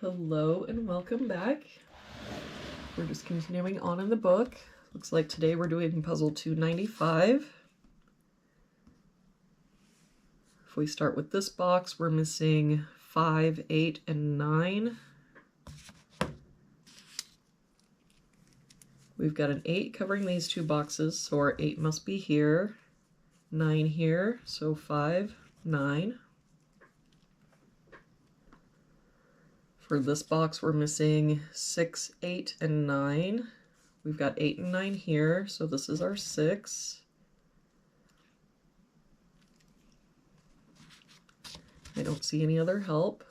Hello and welcome back. We're just continuing on in the book. Looks like today we're doing puzzle 295. If we start with this box, we're missing 5, 8, and 9. We've got an 8 covering these two boxes, so our 8 must be here. 9 here, so 5, 9. For this box, we're missing 6, 8, and 9. We've got 8 and 9 here, so this is our 6. I don't see any other help,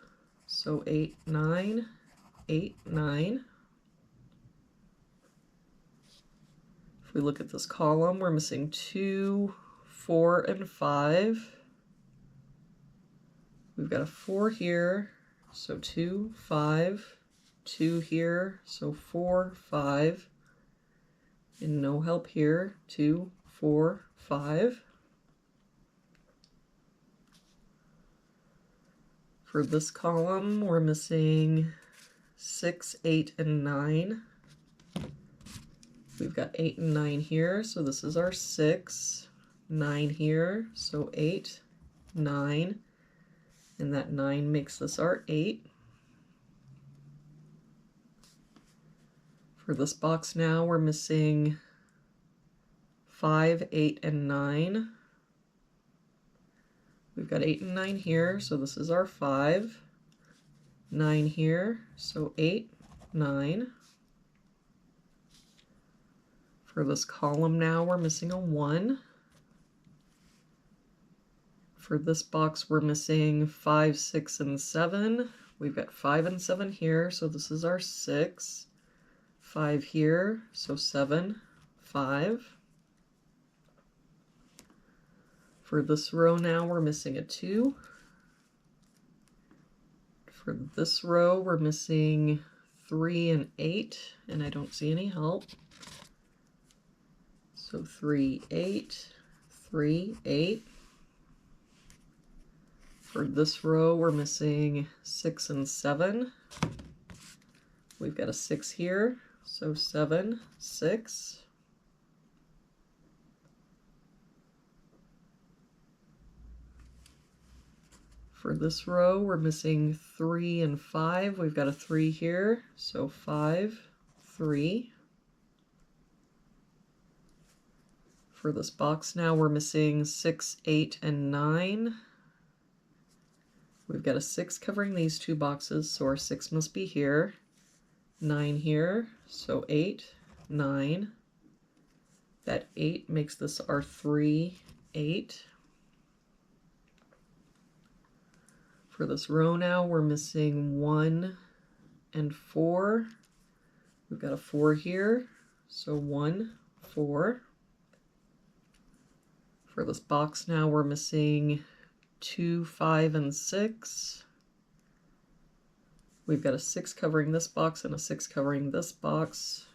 so 8, 9, 8, 9. If we look at this column, we're missing 2, 4, and 5. We've got a 4 here, so 2, 5, 2 here, so 4, 5, and no help here, 2, 4, 5. For this column, we're missing 6, 8, and 9. We've got 8 and 9 here, so this is our 6, 9 here, so 8, 9. And that 9 makes this our 8. For this box now, we're missing 5, 8, and 9. We've got 8 and 9 here, so this is our 5. 9 here, so 8, 9. For this column now, we're missing a 1. For this box, we're missing 5, 6, and 7. We've got 5 and 7 here, so this is our 6. 5 here, so 7, 5. For this row now, we're missing a 2. For this row, we're missing 3 and 8, and I don't see any help. So 3, 8, 3, 8. For this row, we're missing 6 and 7. We've got a 6 here, so 7, 6. For this row, we're missing 3 and 5. We've got a 3 here, so 5, 3. For this box now, we're missing 6, 8, and 9. We've got a 6 covering these two boxes, so our 6 must be here. 9 here, so 8, 9. That 8 makes this our 3, 8. For this row now, we're missing 1 and 4. We've got a 4 here, so 1, 4. For this box now, we're missing 2, 5, and 6. We've got a 6 covering this box and a 6 covering this box.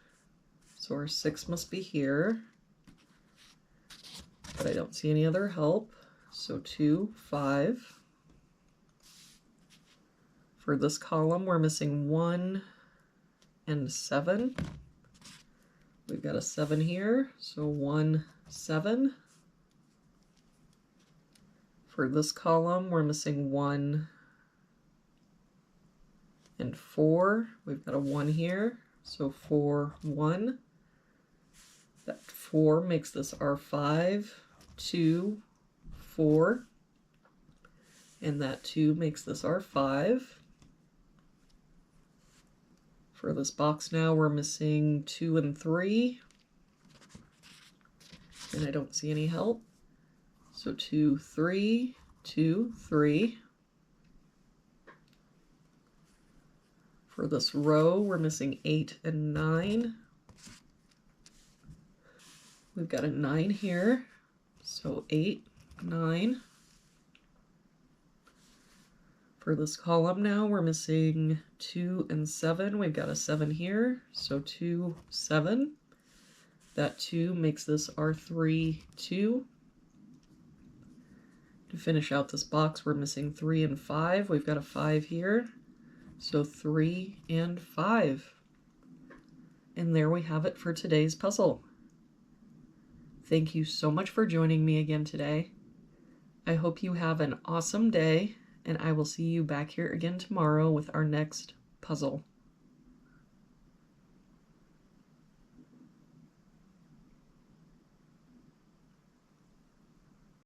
So our 6 must be here. But I don't see any other help. So 2, 5. For this column, we're missing 1 and 7. We've got a 7 here, so 1, 7. For this column, we're missing 1 and 4. We've got a 1 here, so 4, 1. That 4 makes this our 5, 2, 4. And that 2 makes this our 5. For this box now, we're missing 2 and 3. And I don't see any help. So 2, 3, 2, 3. For this row, we're missing 8 and 9. We've got a 9 here, so 8, 9. For this column now, we're missing 2 and 7. We've got a 7 here, so 2, 7. That 2 makes this our 3, 2. To finish out this box, we're missing 3 and 5. We've got a 5 here, So 3 and 5. And there we have it for today's puzzle. Thank you so much for joining me again today. I hope you have an awesome day, and I will see you back here again tomorrow with our next puzzle.